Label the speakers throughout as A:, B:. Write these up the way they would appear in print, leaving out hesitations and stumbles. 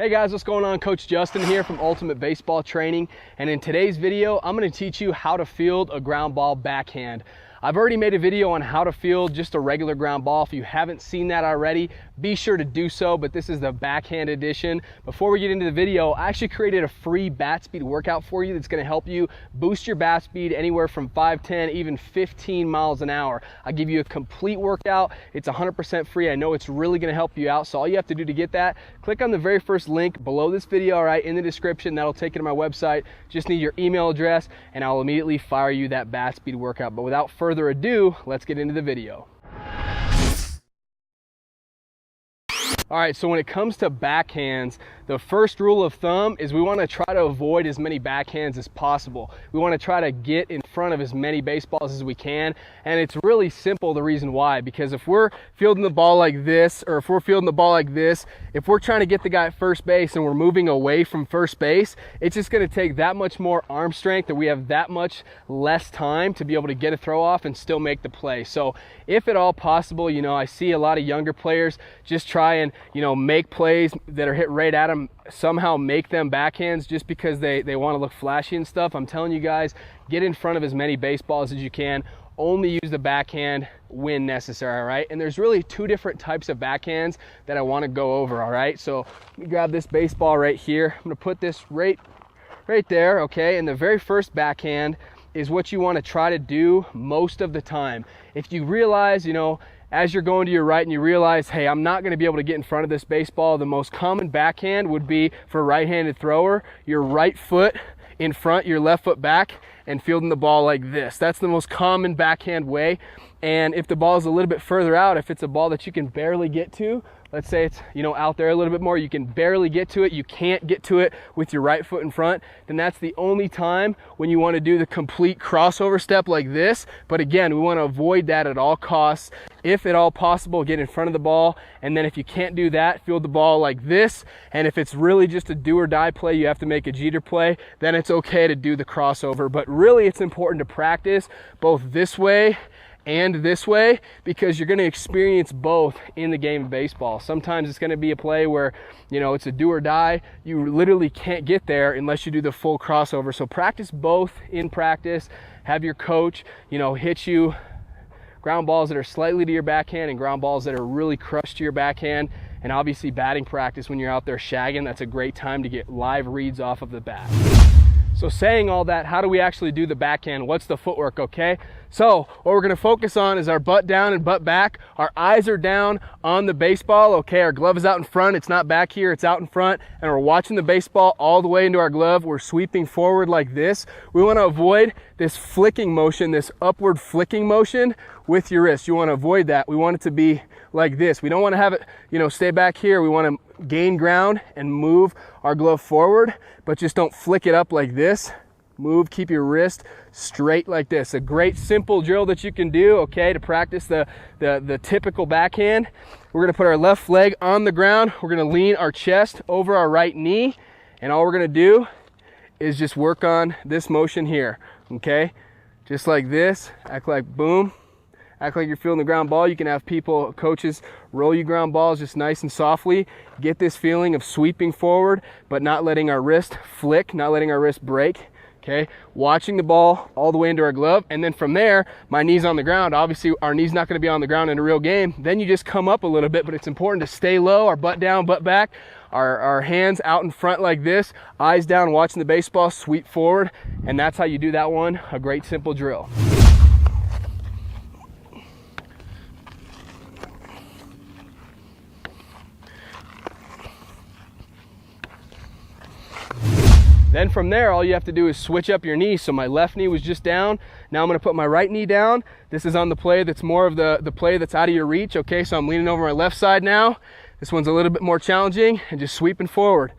A: Hey guys, what's going on? Coach Justin here from Ultimate Baseball Training, and in today's video I'm going to teach you how to field a ground ball backhand. I've already made a video on how to field just a regular ground ball. If you haven't seen that already, be sure to do so, but this is the backhand edition. Before we get into the video, I actually created a free bat speed workout for you that's going to help you boost your bat speed anywhere from 5, 10, even 15 miles an hour. I'll give you a complete workout. It's 100% free. I know it's really going to help you out, so all you have to do to get that, click on the very first link below this video, all right, in the description. That'll take you to my website. Just need your email address, and I'll immediately fire you that bat speed workout. But without further ado, let's get into the video. All right, so when it comes to backhands, the first rule of thumb is we want to try to avoid as many backhands as possible. We want to try to get in front of as many baseballs as we can, and it's really simple the reason why, because if we're fielding the ball like this, or if we're fielding the ball like this, if we're trying to get the guy at first base and we're moving away from first base, it's just going to take that much more arm strength, and we have that much less time to be able to get a throw off and still make the play. So if at all possible, you know, I see a lot of younger players just try and, you know, make plays that are hit right at them, somehow make them backhands just because they want to look flashy and stuff. I'm telling you guys, get in front of as many baseballs as you can. Only use the backhand when necessary, all right? And there's really two different types of backhands that I want to go over, all right? So let me grab this baseball right here. I'm going to put this right there, okay? And the very first backhand is what you want to try to do most of the time. If you realize, you know, as you're going to your right and you realize, hey, I'm not going to be able to get in front of this baseball, the most common backhand would be for a right-handed thrower, your right foot in front, your left foot back, and fielding the ball like this. That's the most common backhand way. And if the ball is a little bit further out, if it's a ball that you can barely get to, let's say it's, you know, out there a little bit more, you can barely get to it, you can't get to it with your right foot in front, then that's the only time when you want to do the complete crossover step like this. But again, we want to avoid that at all costs. If at all possible, get in front of the ball, and then if you can't do that, field the ball like this. And if it's really just a do or die play, you have to make a jeter play, then it's okay to do the crossover. But really it's important to practice both this way and this way, because you're going to experience both in the game of baseball. Sometimes it's going to be a play where, you know, it's a do or die. You literally can't get there unless you do the full crossover. So practice both in practice. Have your coach, you know, hit you ground balls that are slightly to your backhand and ground balls that are really crushed to your backhand. And obviously batting practice when you're out there shagging, that's a great time to get live reads off of the bat. So saying all that, how do we actually do the backhand? What's the footwork, okay? So what we're gonna focus on is our butt down and butt back. Our eyes are down on the baseball, okay? Our glove is out in front, it's not back here, it's out in front, and we're watching the baseball all the way into our glove. We're sweeping forward like this. We wanna avoid this flicking motion, this upward flicking motion with your wrist. You wanna avoid that. We want it to be like this. We don't wanna have it, you know, stay back here. We wanna gain ground and move our glove forward, but just don't flick it up like this. Move, keep your wrist straight like this. A great simple drill that you can do, okay, to practice the typical backhand. We're gonna put our left leg on the ground. We're gonna lean our chest over our right knee, and all we're gonna do is just work on this motion here, okay? Just like this, act like boom. Act like you're fielding the ground ball. You can have people, coaches, roll you ground balls just nice and softly. Get this feeling of sweeping forward, but not letting our wrist flick, not letting our wrist break. Okay, watching the ball all the way into our glove, and then from there, my knee's on the ground. Obviously, our knee's not going to be on the ground in a real game. Then you just come up a little bit, but it's important to stay low, our butt down, butt back, our hands out in front like this, eyes down, watching the baseball, sweep forward, and that's how you do that one. A great simple drill. Then from there, all you have to do is switch up your knee. So my left knee was just down. Now I'm gonna put my right knee down. This is on the play that's more of the play that's out of your reach, okay? So I'm leaning over my left side now. This one's a little bit more challenging, and just sweeping forward.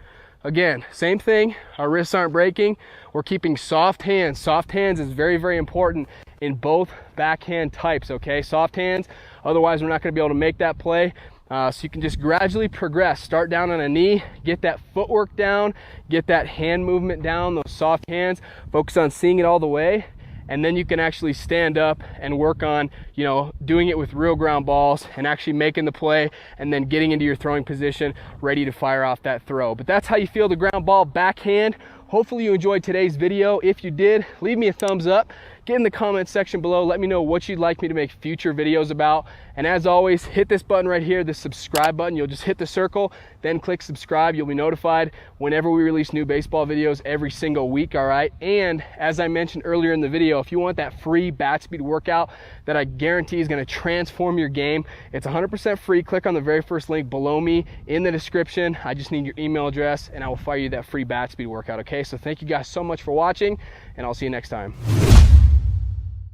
A: Again, same thing, our wrists aren't breaking. We're keeping soft hands. Soft hands is very, very important in both backhand types, okay? Soft hands, otherwise we're not gonna be able to make that play. So you can just gradually progress. Start down on a knee, get that footwork down, get that hand movement down, those soft hands, focus on seeing it all the way, and then you can actually stand up and work on, you know, doing it with real ground balls and actually making the play and then getting into your throwing position ready to fire off that throw. But that's how you feel the ground ball backhand. Hopefully you enjoyed today's video. If you did, leave me a thumbs up. Get in the comments section below. Let me know what you'd like me to make future videos about. And as always, hit this button right here, the subscribe button. You'll just hit the circle, then click subscribe. You'll be notified whenever we release new baseball videos every single week, all right? And as I mentioned earlier in the video, if you want that free bat speed workout that I guarantee is gonna transform your game, it's 100% free. Click on the very first link below me in the description. I just need your email address and I will fire you that free bat speed workout, okay? So thank you guys so much for watching, and I'll see you next time.